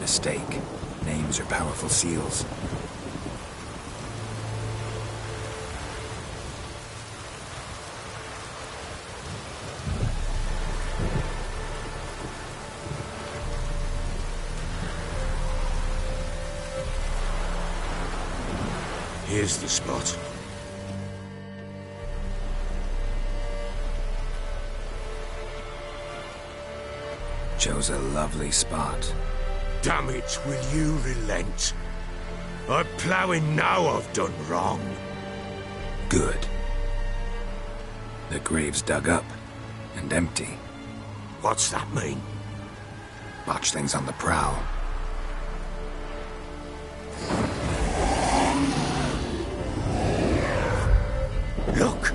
Mistake. Names are powerful seals. Here's the spot. Chose a lovely spot. Damn it, will you relent? I'm ploughing now I've done wrong. Good. The grave's dug up and empty. What's that mean? Botchlings on the prowl. Look!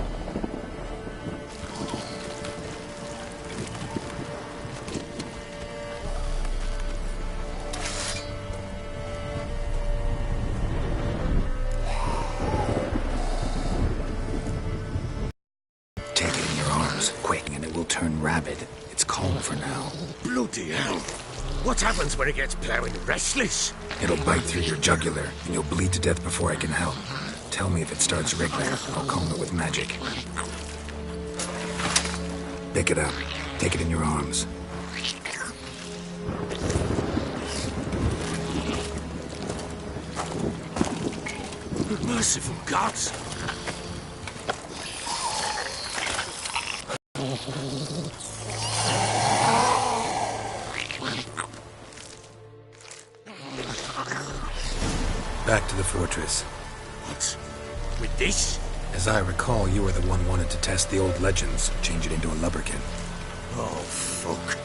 Take it in your arms, quick, and it will turn rabid. It's calm for now. Bloody hell! What happens when it gets ploughing restless? It'll bite through your jugular, and you'll bleed to death before I can help. Tell me if it starts wriggling. I'll calm it with magic. Pick it up. Take it in your arms. Merciful gods! Back to the fortress. What? With this? As I recall, you were the one wanted to test the old legends, change it into a lubberkin. Oh, fuck.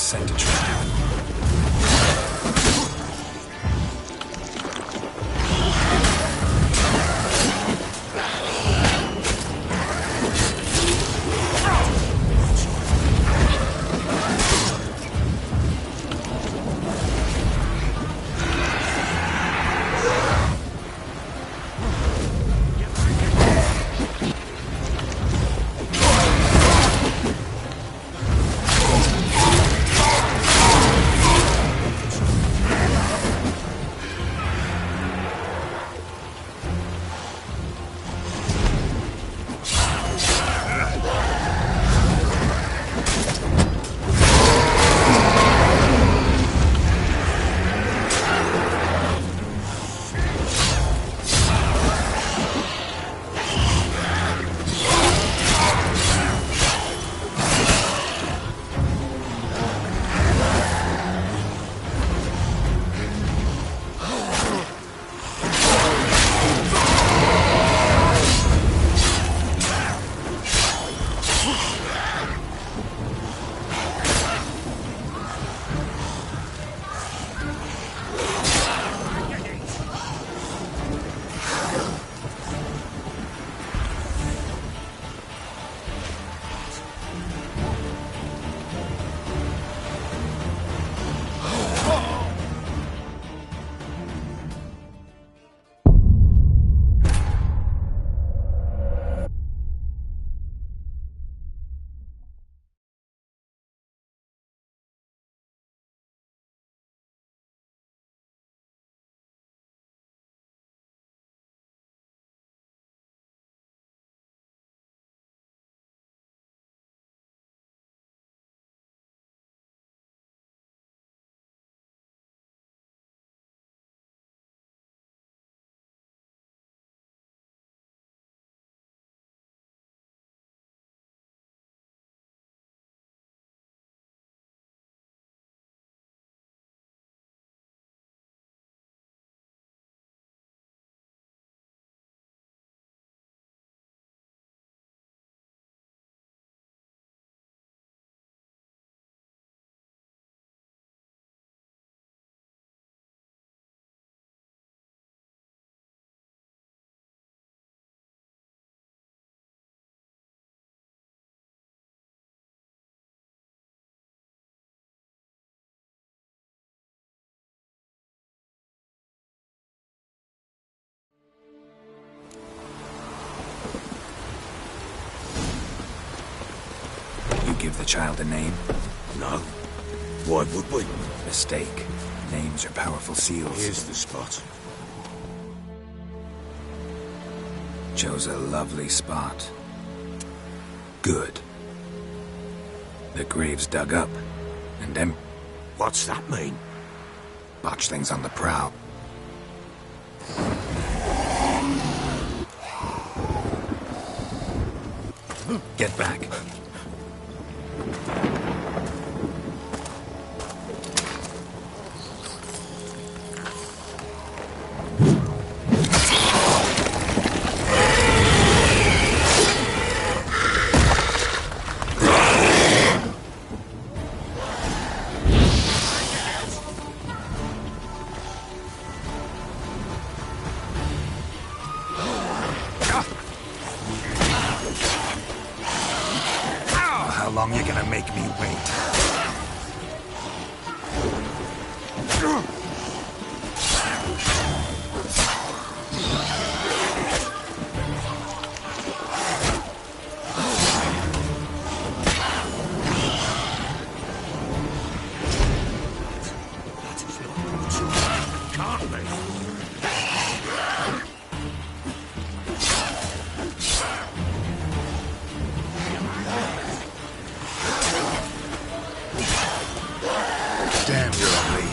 scent a trap. Give the child a name? No. Why would we? Mistake. Names are powerful seals. Here's the spot. Chose a lovely spot. Good. The grave's dug up, and them... What's that mean? Botchlings on the prowl. Get back. How long you gonna make me wait? Can't be. Damn, you're ugly.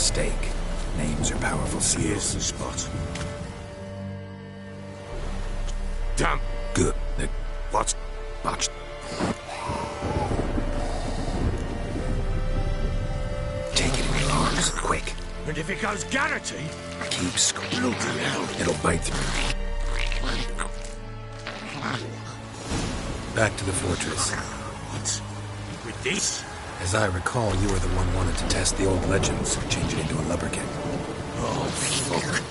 mistake. Names are powerful Here's seals. the spot. Damn. Good. They're What's... botched. Take it in your arms, quick. And if it goes Garrity? Keep screaming. Bloody hell. It'll bite through. Back to the fortress. What? With this? As I recall, you were the one wanted to test the old legends, change it into a lubberkin. Oh, fuck.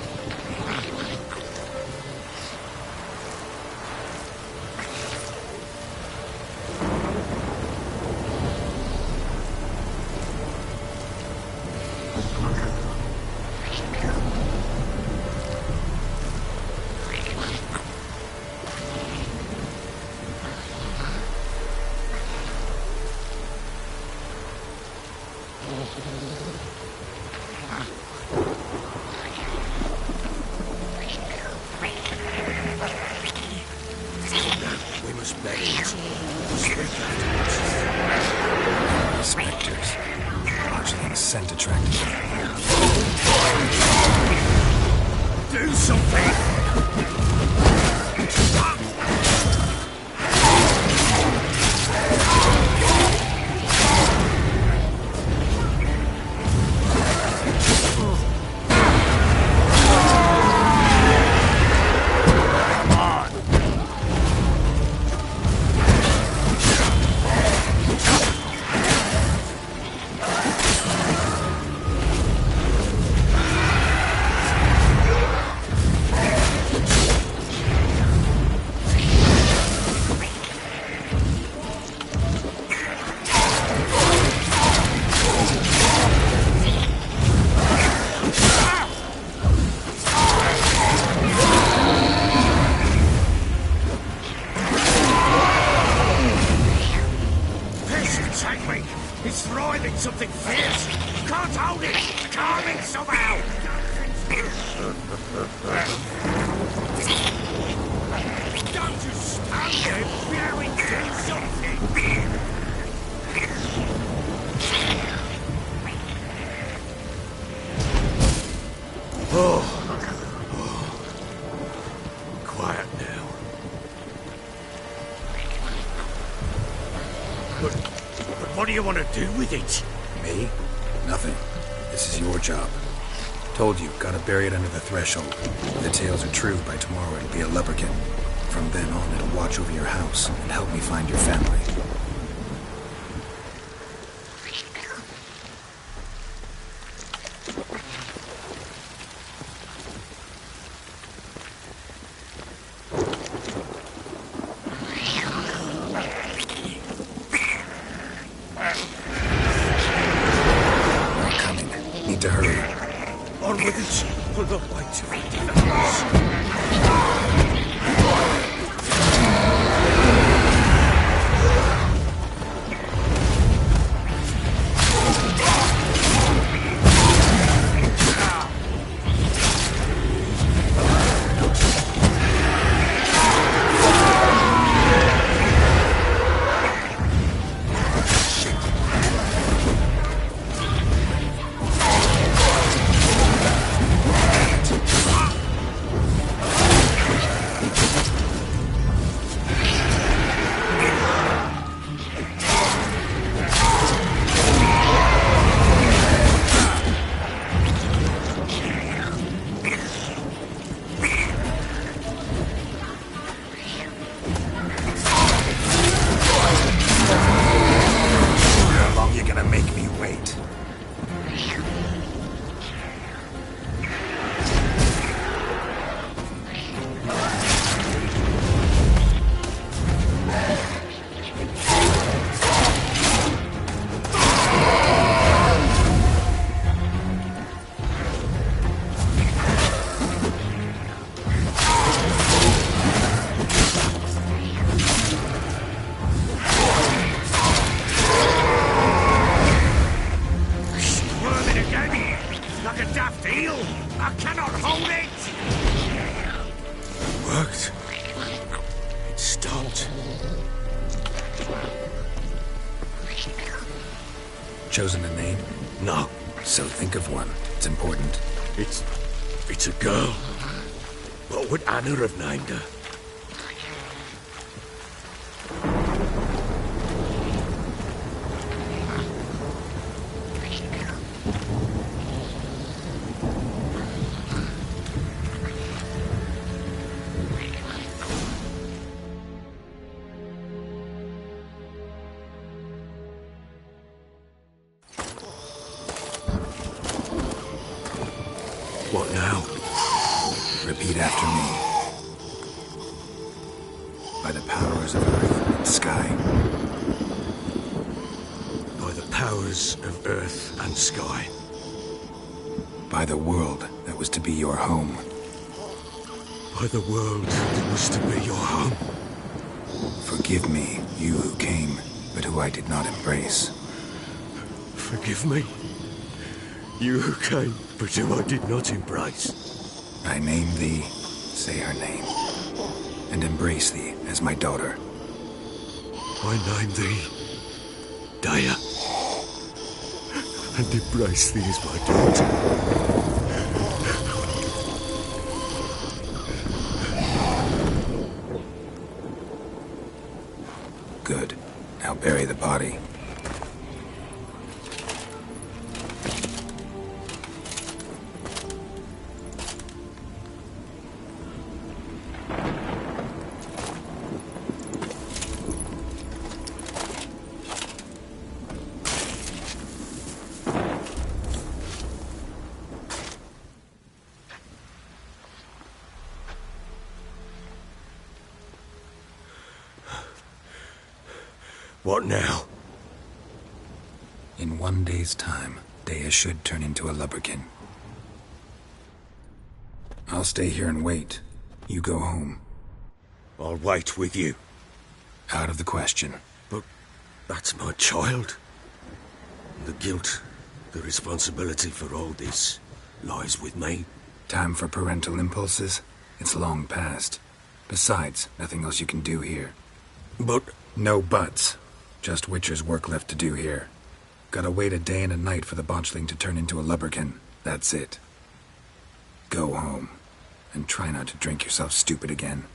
We must bury it. Speak afterwards. Spectres. Archling's scent attracted me. Do something! It's thriving something fierce. Can't hold it. Carving somehow. Don't you stand there blowing do something. Quiet now. But what do you want to do with it? Me? Nothing. This is your job. Told you, gotta bury it under the threshold. If the tales are true, by tomorrow it'll be a lubberkin. From then on, it'll watch over your house and help me find your family. We're coming. Need to hurry. On with it. We'll not wait too late. How long you gonna make me wait? Squirming again, like a daft eel. I cannot hold it. It worked. It stopped. Chosen a name? No, So think of one. It's important. It's a girl. What would Anna have named her? What now? Repeat after me. By the powers of earth and sky. By the powers of earth and sky. By the world that was to be your home. By the world that was to be your home. Forgive me, you who came, but who I did not embrace. Forgive me. You who came, but who I did not embrace. I name thee, say her name, and embrace thee as my daughter. I name thee, Daya, and embrace thee as my daughter. Good. Now bury the body. What now? In 1 day's time, Daya should turn into a lubberkin. I'll stay here and wait. You go home. I'll wait with you. Out of the question. But that's my child. The guilt, the responsibility for all this lies with me. Time for parental impulses? It's long past. Besides, nothing else you can do here. But... No buts. Just Witcher's work left to do here. Gotta wait a day and a night for the botchling to turn into a lubberkin. That's it. Go home. And try not to drink yourself stupid again.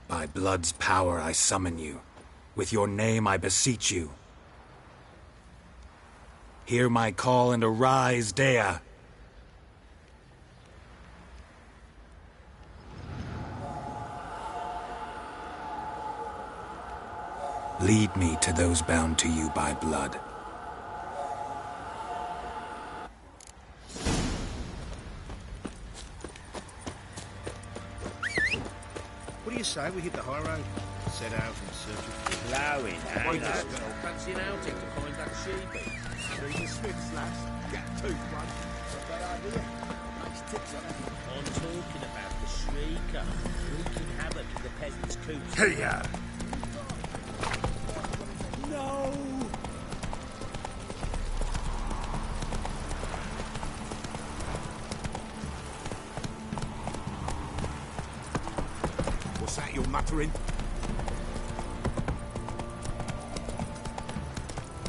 By blood's power I summon you. With your name I beseech you. Hear my call and arise, Daya. Lead me to those bound to you by blood. What do you say we hit the high road? Set out in search of... Plowing, fancy an outing to find that sheepy. Street of Smith's last. Get a tooth one. Not a bad idea. Nice tips on it. I'm talking about the shrieker, wreaking havoc in the peasants' coops. Hey-ya! No! What's that you're muttering?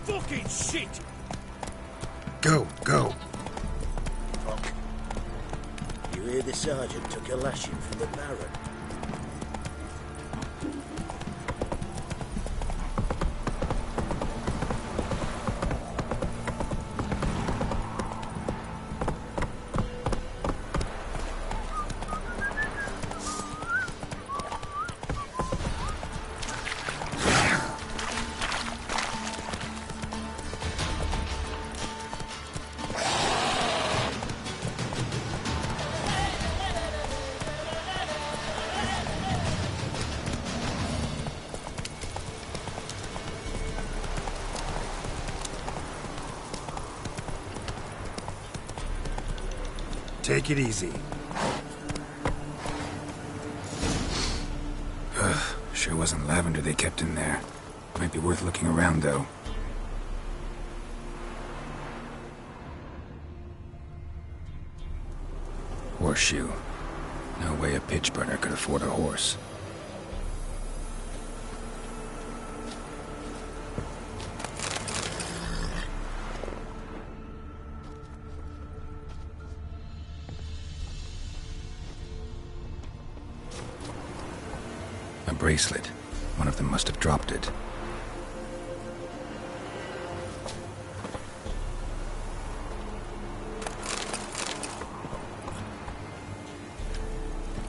Fucking shit! Go, go. Fuck. You hear the sergeant took a lashing from the Baron? Take it easy. Sure wasn't lavender they kept in there. Might be worth looking around, though. Horseshoe. No way a pitch burner could afford a horse. A bracelet. One of them must have dropped it.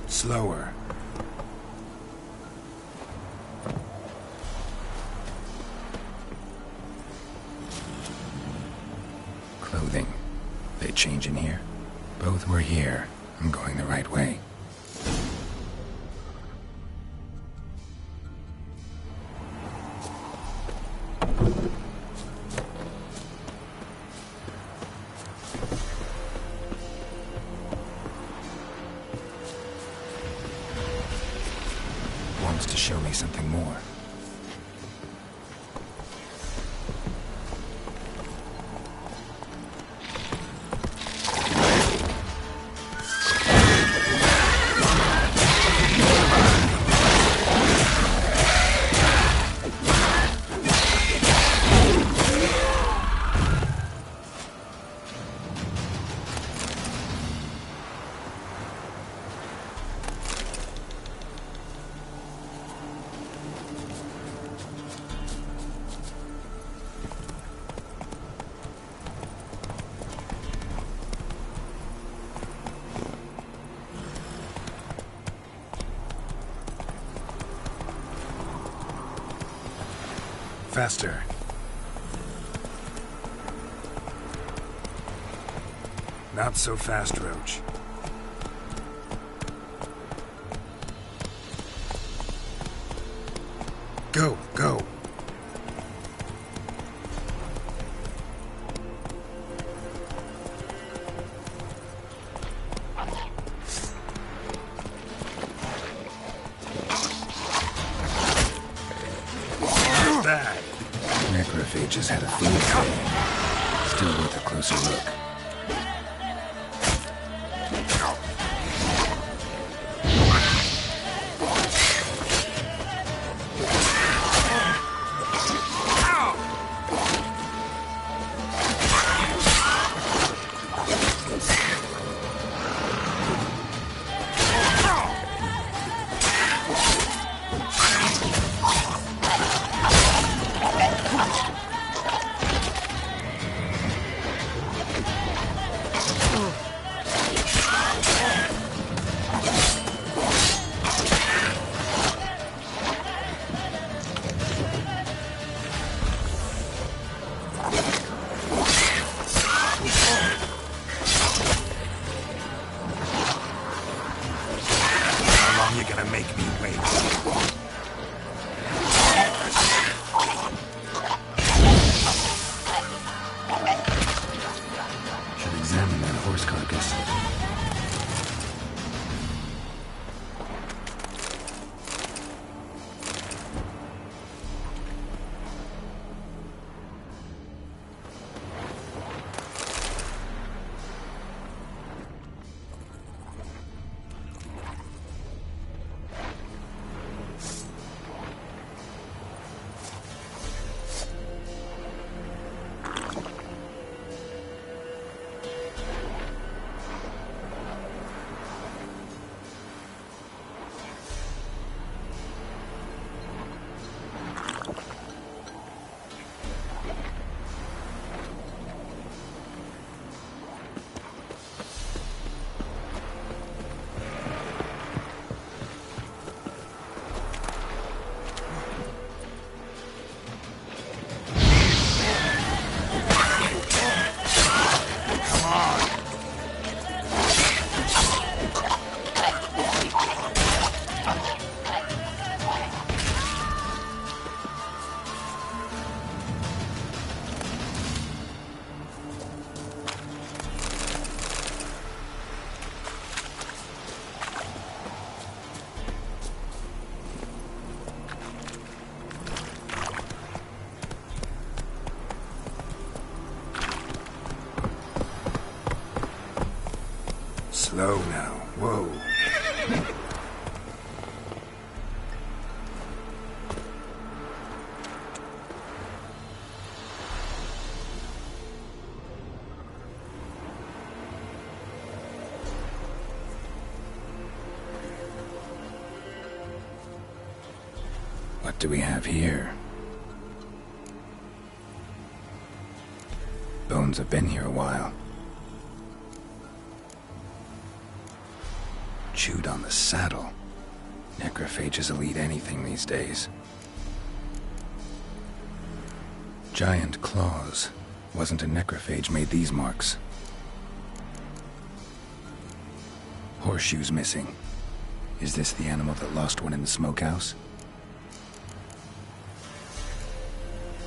Slower. Clothing. They change in here? Both were here. I'm going the right way. Wants to show me something more. Faster. Not so fast, Roach. Go, go. Bad. Necrophages had a food thing. Still worth a closer look. You're gonna make me wait. Should examine that horse carcass. Slow now. Whoa. What do we have here? Bones have been here a while. Chewed on the saddle. Necrophages will eat anything these days. Giant claws. Wasn't a necrophage made these marks. Horseshoes missing. Is this the animal that lost one in the smokehouse?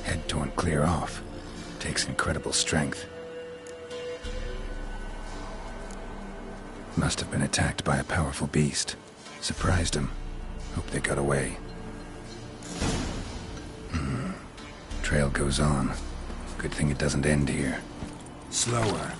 Head torn clear off. Takes incredible strength. Must have been attacked by a powerful beast. Surprised him. Hope they got away. Trail goes on. Good thing it doesn't end here. Slower.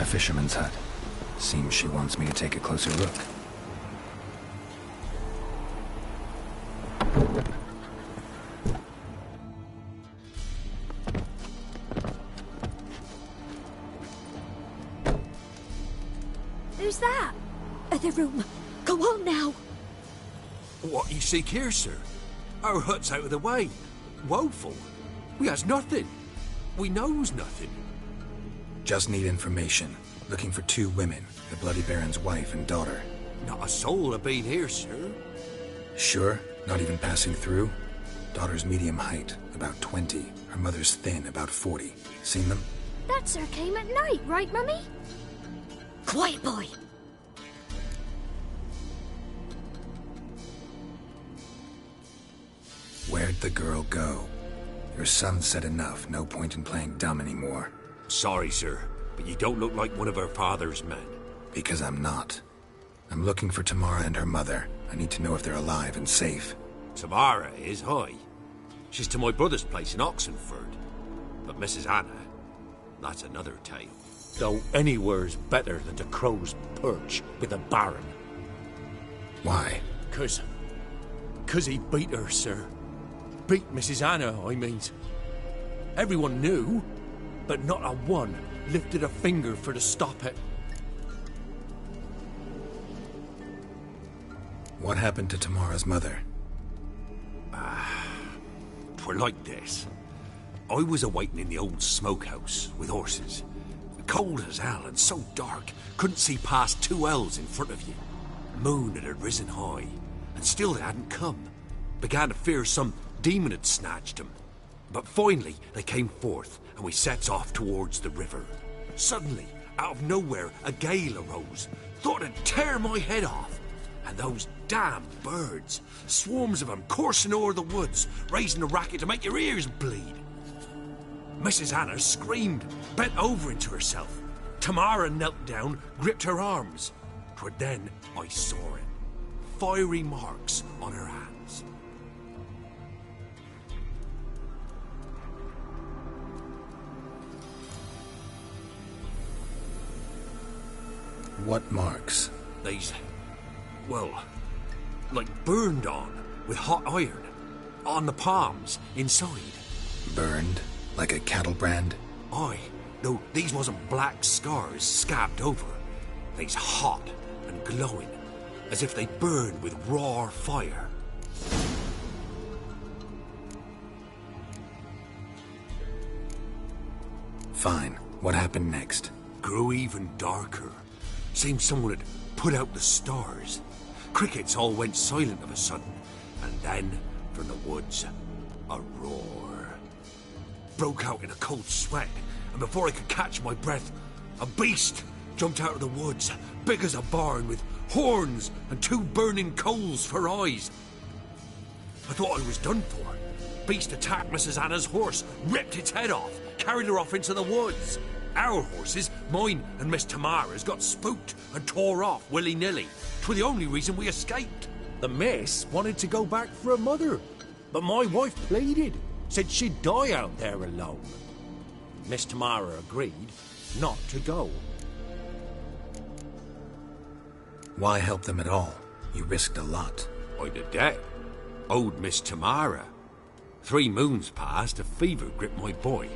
Fisherman's hut. Seems she wants me to take a closer look. Who's that? The room. Go on now. What you seek here, sir? Our hut's out of the way. Woeful. We has nothing. We knows nothing. Just need information. Looking for 2 women, the Bloody Baron's wife and daughter. Not a soul have been here, sir. Sure? Not even passing through? Daughter's medium height, about 20. Her mother's thin, about 40. Seen them? That sir came at night, right, Mummy? Quiet, boy. Where'd the girl go? Your son said enough. No point in playing dumb anymore. Sorry, sir, but you don't look like one of her father's men. Because I'm not. I'm looking for Tamara and her mother. I need to know if they're alive and safe. Tamara is, hi. She's to my brother's place in Oxenford. But Mrs. Anna, that's another tale. Though anywhere's better than the Crow's Perch with the Baron. Why? 'Cause he beat her, sir. Beat Mrs. Anna, I mean. Everyone knew, but not a one lifted a finger for to stop it. What happened to Tamara's mother? 'Twere like this. I was awaiting in the old smokehouse with horses. Cold as hell and so dark, couldn't see past 2 ells in front of you. Moon had risen high, and still they hadn't come. Began to fear some demon had snatched them. But finally they came forth, and we sets off towards the river. Suddenly, out of nowhere, a gale arose. Thought it'd tear my head off. And those damn birds, swarms of them coursing o'er the woods, raising a racket to make your ears bleed. Mrs. Anna screamed, bent over into herself. Tamara knelt down, gripped her arms. 'Twere then I saw it. Fiery marks on her hands. What marks? They's, well, like burned on with hot iron. On the palms, inside. Burned? Like a cattle brand? Aye. No, these wasn't black scars scabbed over. They's hot and glowing, as if they burned with raw fire. Fine. What happened next? Grew even darker. Seemed someone had put out the stars. Crickets all went silent of a sudden, and then, from the woods, a roar. Broke out in a cold sweat, and before I could catch my breath, a beast jumped out of the woods, big as a barn, with horns and 2 burning coals for eyes. I thought I was done for. Beast attacked Mrs. Anna's horse, ripped its head off, carried her off into the woods. Our horses, mine and Miss Tamara's, got spooked and tore off willy-nilly. 'Twere the only reason we escaped. The miss wanted to go back for her mother, but my wife pleaded, said she'd die out there alone. Miss Tamara agreed not to go. Why help them at all? You risked a lot. I'd a debt. Owed Miss Tamara. 3 moons passed, a fever gripped my boy.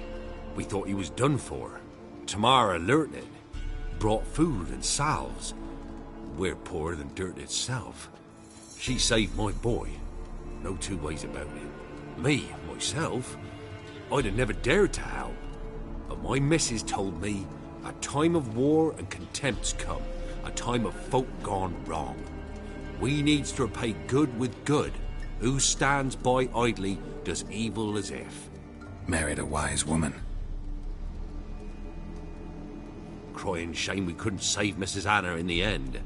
We thought he was done for. Tamara learnt it. Brought food and salves. We're poorer than dirt itself. She saved my boy. No 2 ways about it. Me, myself, I'd have never dared to help. But my missus told me a time of war and contempt's come. A time of folk gone wrong. We needs to repay good with good. Who stands by idly does evil as if. Married a wise woman. Crying shame we couldn't save Mrs. Anna in the end.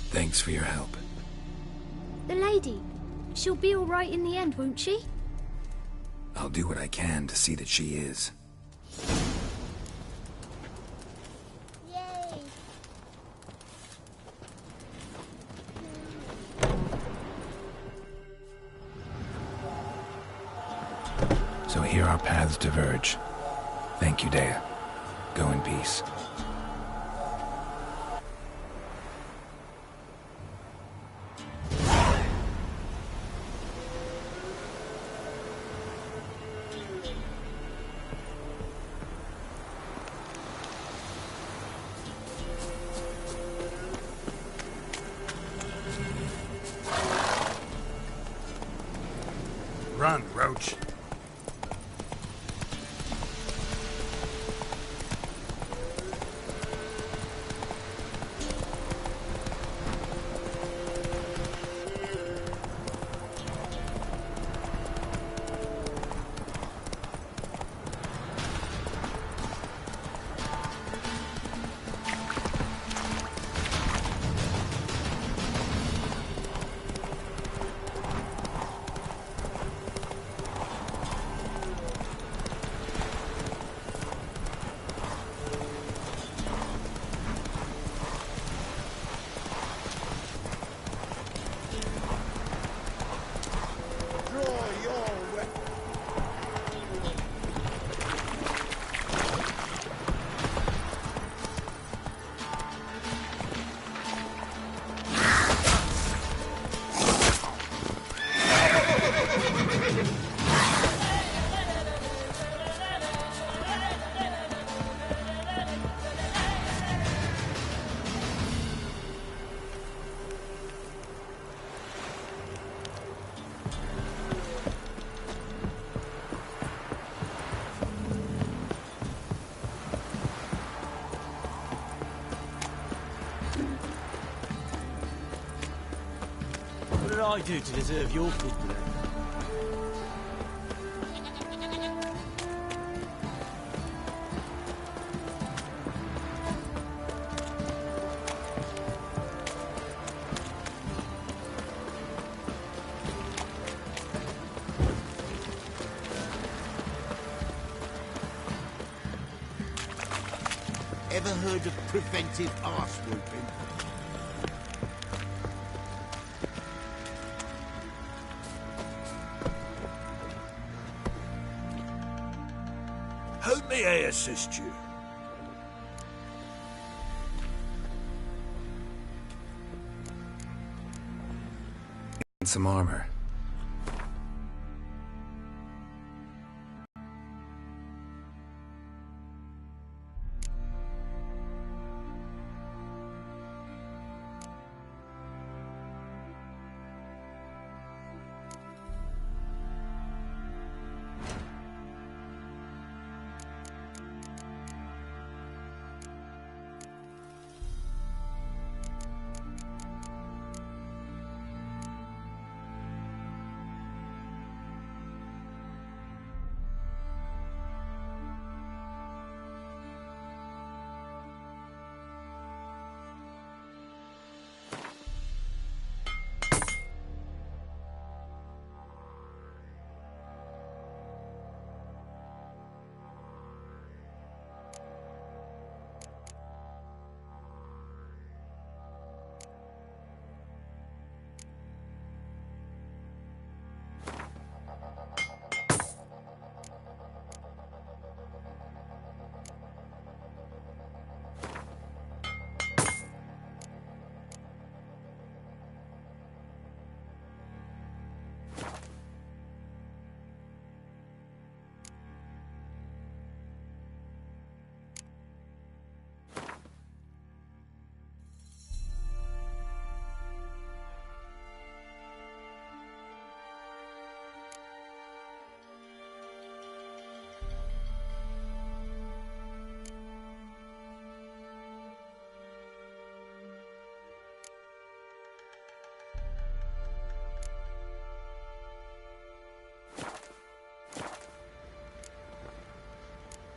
Thanks for your help. The lady. She'll be all right in the end, won't she? I'll do what I can to see that she is. Yay! So here our paths diverge. Thank you, Dea. Go in peace. Run, Roach. What did I do to deserve your good name? Ever heard of preventive arse whooping? Who May I assist you? Some armor.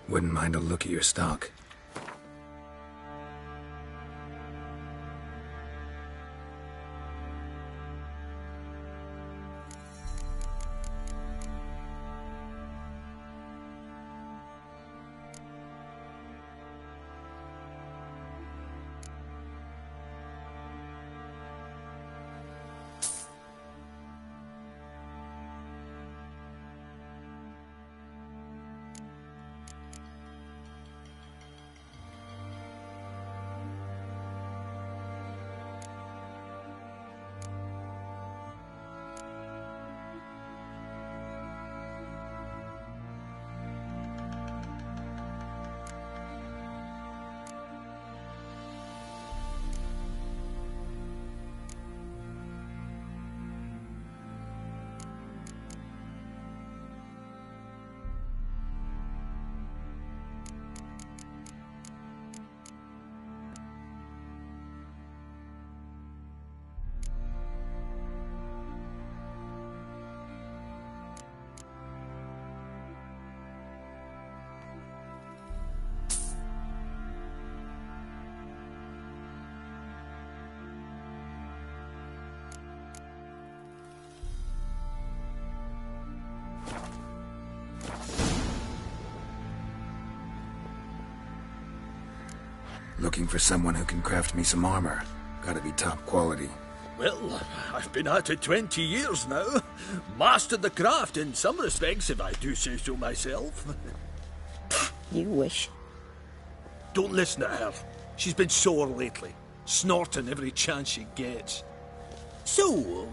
Wouldn't mind a look at your stock. Looking for someone who can craft me some armor. Gotta be top quality. Well, I've been at it 20 years now. Mastered the craft in some respects, if I do say so myself. You wish. Don't listen to her. She's been sore lately, snorting every chance she gets. So,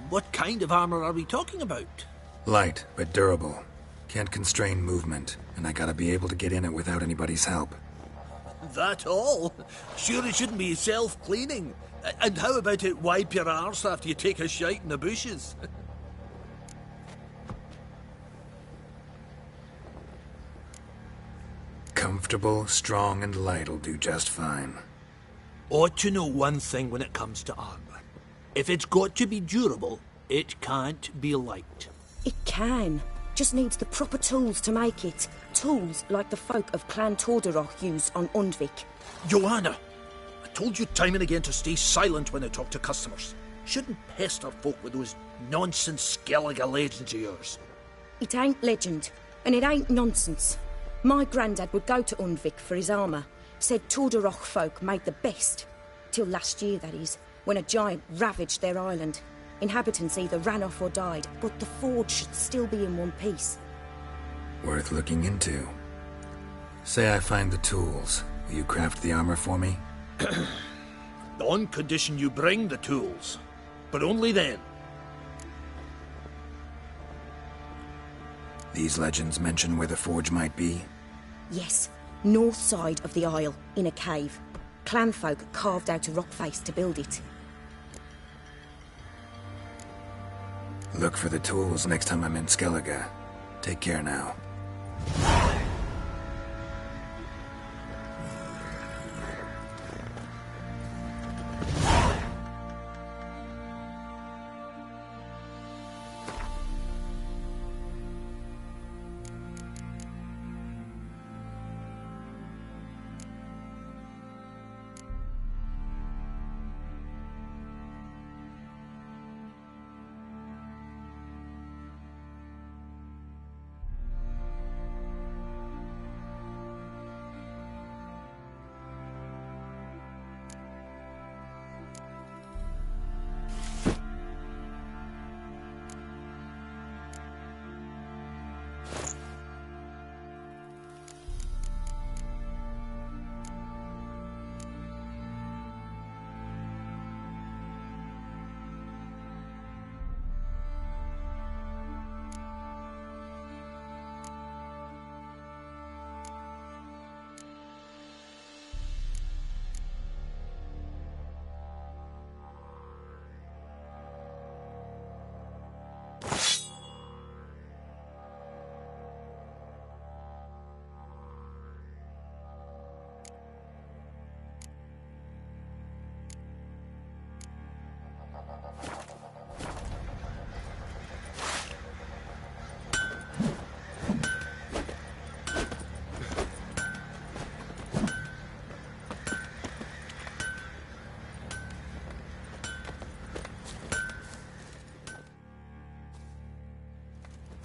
what kind of armor are we talking about? Light, but durable. Can't constrain movement, and I gotta be able to get in it without anybody's help. That all? Sure it shouldn't be self-cleaning. And how about it wipe your arse after you take a shite in the bushes? Comfortable, strong, and light'll do just fine. Ought to know one thing when it comes to armor. If it's got to be durable, it can't be light. It can. Just needs the proper tools to make it. Tools like the folk of Clan Tordarroch use on Undvik. Joanna, I told you time and again to stay silent when I talk to customers. Shouldn't pester folk with those nonsense Skellige legends of yours. It ain't legend, and it ain't nonsense. My granddad would go to Undvik for his armour. Said Tordarroch folk made the best. Till last year, that is, when a giant ravaged their island. Inhabitants either ran off or died, but the forge should still be in one piece. Worth looking into. Say I find the tools. Will you craft the armor for me? On condition you bring the tools. But only then. These legends mention where the forge might be? Yes, north side of the Isle, in a cave. Clanfolk carved out a rock face to build it. Look for the tools next time I'm in Skellige. Take care now.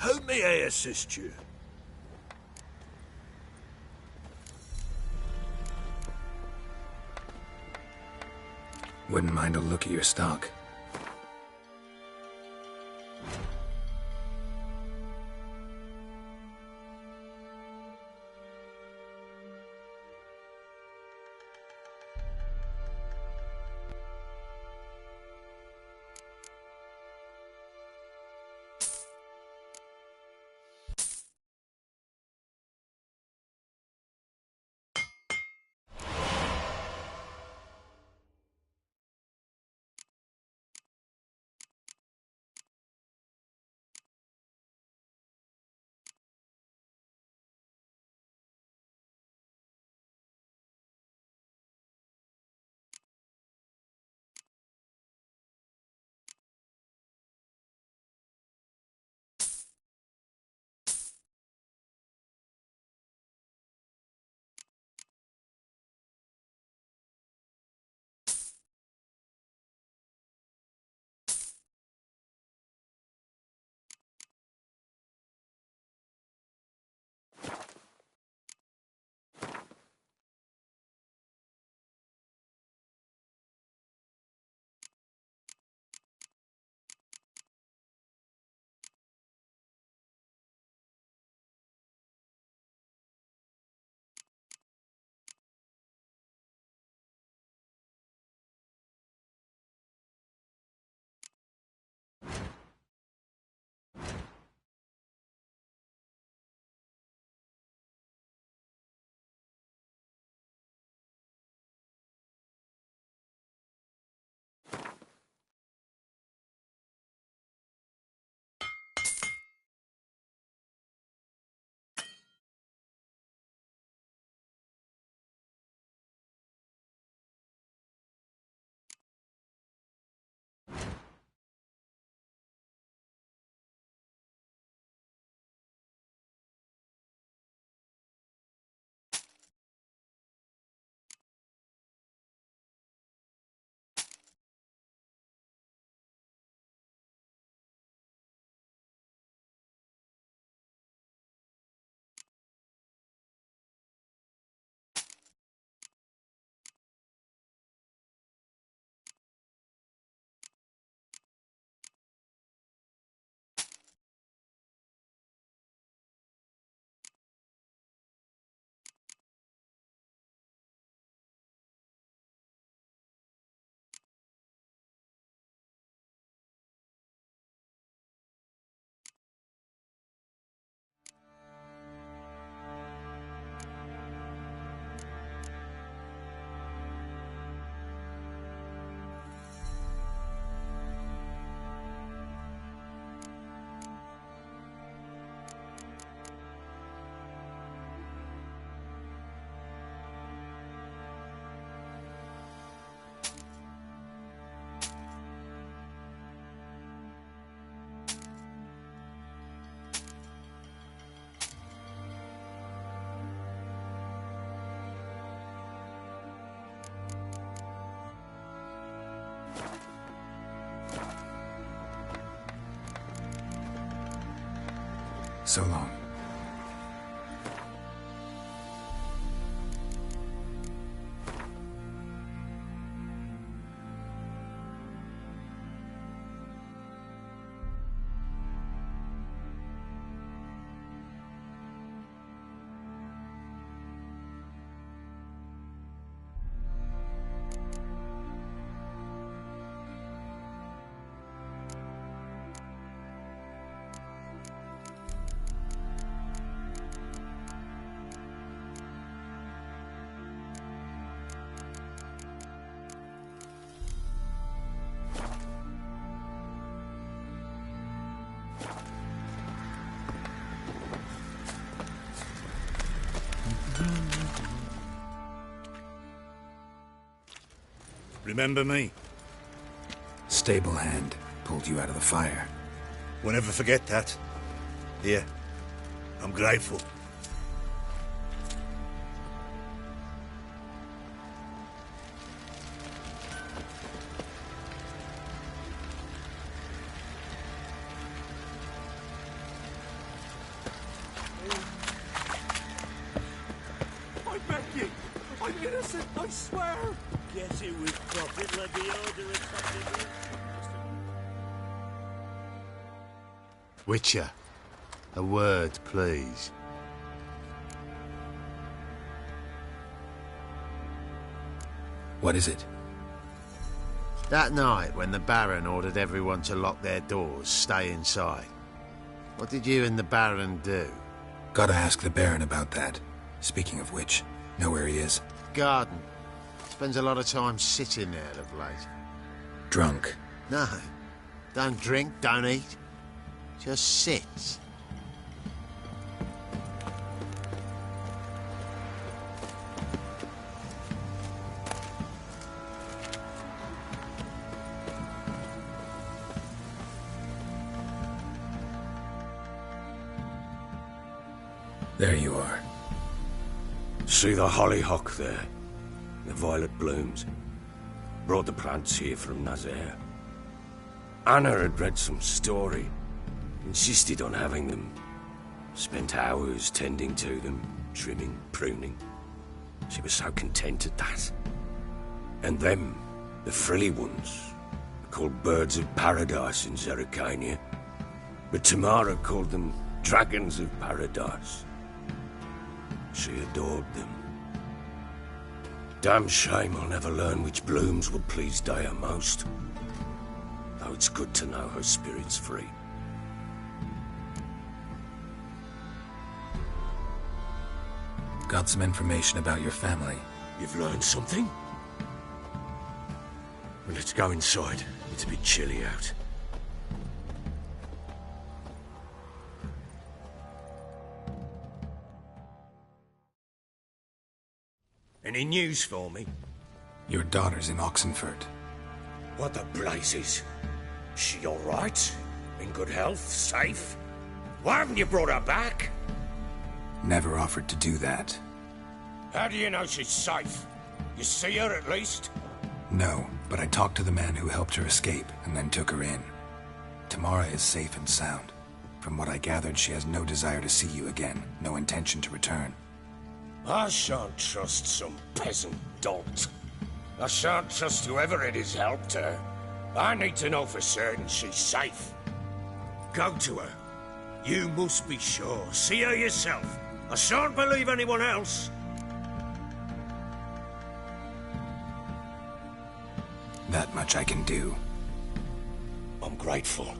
How may I assist you? Wouldn't mind a look at your stock. So long. Remember me? Stable hand pulled you out of the fire. We'll never forget that. Here, I'm grateful. I beg you! I'm innocent, I swear! Guess it was profit like the order of something. Witcher, a word, please. What is it? That night when the Baron ordered everyone to lock their doors, stay inside. What did you and the Baron do? Gotta ask the Baron about that. Speaking of which, know where he is? Garden. Spends a lot of time sitting there of late. Drunk. No. Don't drink, don't eat. Just sits. There you are. See the hollyhock there? The violet blooms. Brought the plants here from Nazaire. Anna had read some story. Insisted on having them. Spent hours tending to them, trimming, pruning. She was so content at that. And them, the frilly ones, called birds of paradise in Zerrikania. But Tamara called them dragons of paradise. She adored them. Damn shame I'll never learn which blooms would please Daya most. Though it's good to know her spirit's free. Got some information about your family. You've learned something? Well, let's go inside. It's a bit chilly out. Any news for me? Your daughter's in Oxenfurt. What the blazes? She all right? In good health? Safe? Why haven't you brought her back? Never offered to do that. How do you know she's safe? You see her at least? No, but I talked to the man who helped her escape and then took her in. Tamara is safe and sound. From what I gathered, she has no desire to see you again, no intention to return. I shan't trust some peasant dolt. I shan't trust whoever it is helped her. I need to know for certain she's safe. Go to her. You must be sure. See her yourself. I shan't believe anyone else. That much I can do. I'm grateful.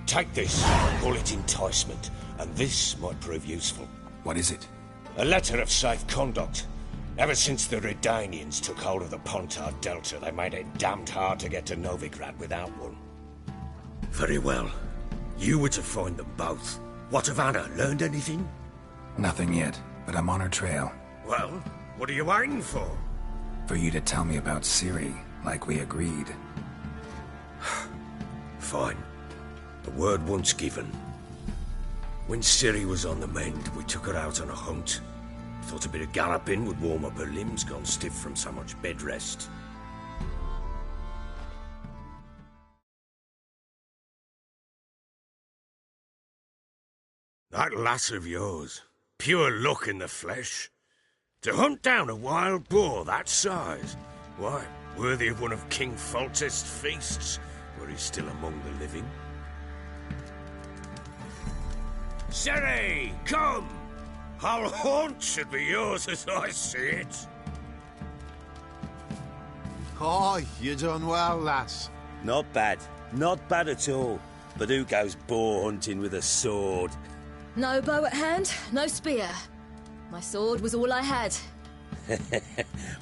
Take this, call it enticement, and this might prove useful. What is it? A letter of safe conduct. Ever since the Redanians took hold of the Pontard Delta, they made it damned hard to get to Novigrad without one. Very well. You were to find them both. What of Anna? Learned anything? Nothing yet, but I'm on her trail. Well, what are you waiting for? For you to tell me about Ciri, like we agreed. Fine. The word once given. When Ciri was on the mend, we took her out on a hunt. Thought a bit of galloping would warm up her limbs gone stiff from so much bed rest. That lass of yours, pure luck in the flesh. To hunt down a wild boar that size, why, worthy of one of King Foltest's feasts, were he still among the living. Sherry, come! Our haunt should be yours as I see it. Aye, you done well, lass. Not bad. Not bad at all. But who goes boar hunting with a sword? No bow at hand, no spear. My sword was all I had.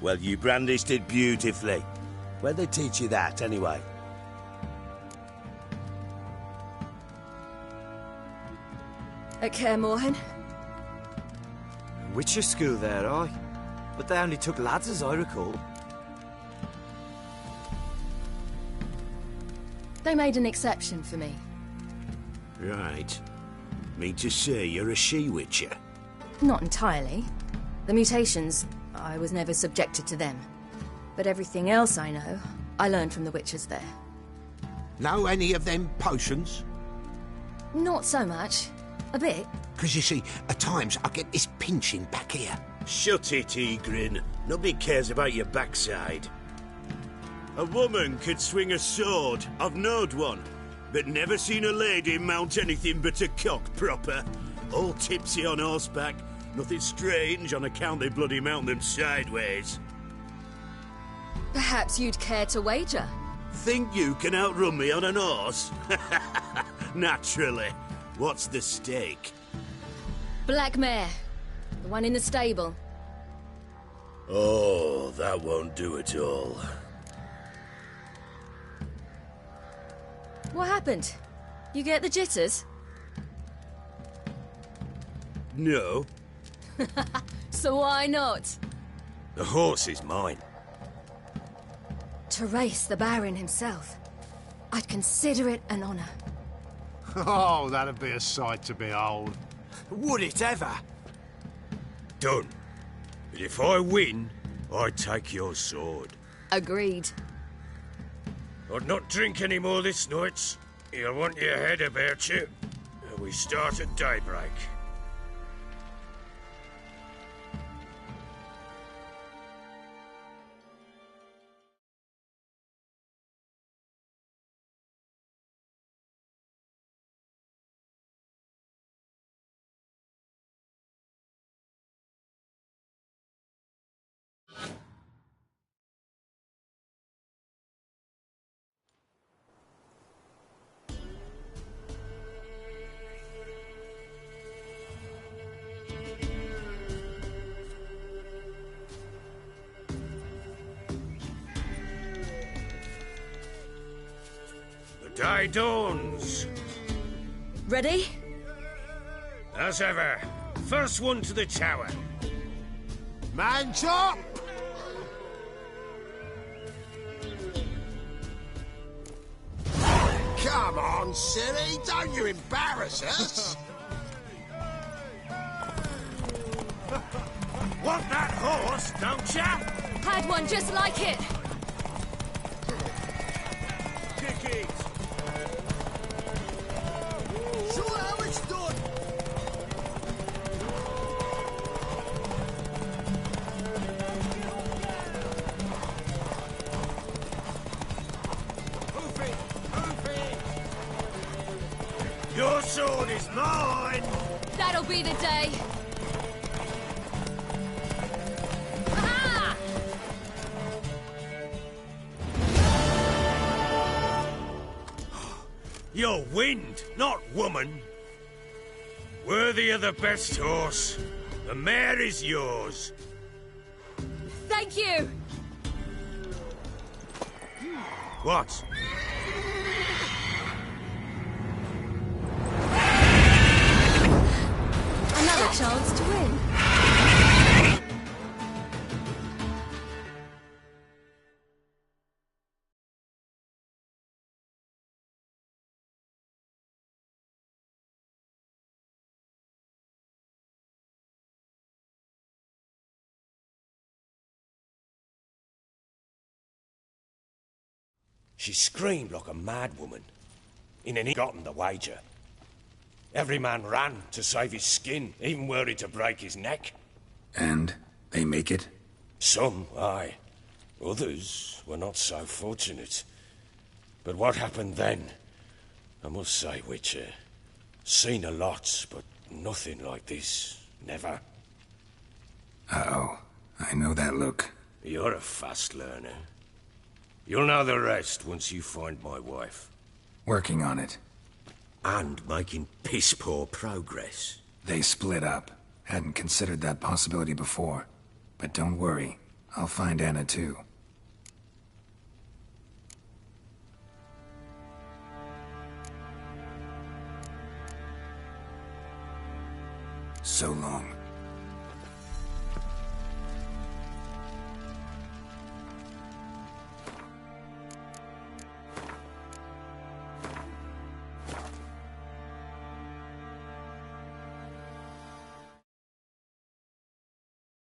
Well, you brandished it beautifully. Where'd they teach you that, anyway? At Kaer Morhen. Witcher school there, aye. But they only took lads, as I recall. They made an exception for me. Right. Mean to say you're a she-witcher? Not entirely. The mutations, I was never subjected to them. But everything else I know, I learned from the witches there. Know any of them potions? Not so much. A bit. Because you see, at times I get this pinching back here. Shut it, Egrin. Nobody cares about your backside. A woman could swing a sword. I've knowed one. But never seen a lady mount anything but a cock proper. All tipsy on horseback. Nothing strange on account they bloody mount them sideways. Perhaps you'd care to wager? Think you can outrun me on an horse? Naturally. What's the stake? Black mare. The one in the stable. Oh, that won't do at all. What happened? You get the jitters? No. So why not? The horse is mine. To race the Baron himself. I'd consider it an honor. Oh, that'd be a sight to behold. Would it ever? Done. But if I win, I take your sword. Agreed. I'd not drink any more this night. You'll want your head about you. We start at daybreak. The day dawns. Ready? As ever, first one to the tower. Man chop! Come on, silly, don't you embarrass us! Want that horse, don't ya? Had one just like it. Kick it. Show how it's done! Your sword is mine! That'll be the day. Aha! You're wind, not woman. Worthy of the best horse. The mare is yours. Thank you. What? Another chance to win. She screamed like a mad woman. In any gotten the wager. Every man ran to save his skin, even were it to break his neck. And they make it? Some, aye. Others were not so fortunate. But what happened then? I must say, Witcher, seen a lot, but nothing like this. Never. Uh-oh. I know that look. You're a fast learner. You'll know the rest once you find my wife. Working on it. And making piss-poor progress. They split up. Hadn't considered that possibility before. But don't worry. I'll find Anna too. So long.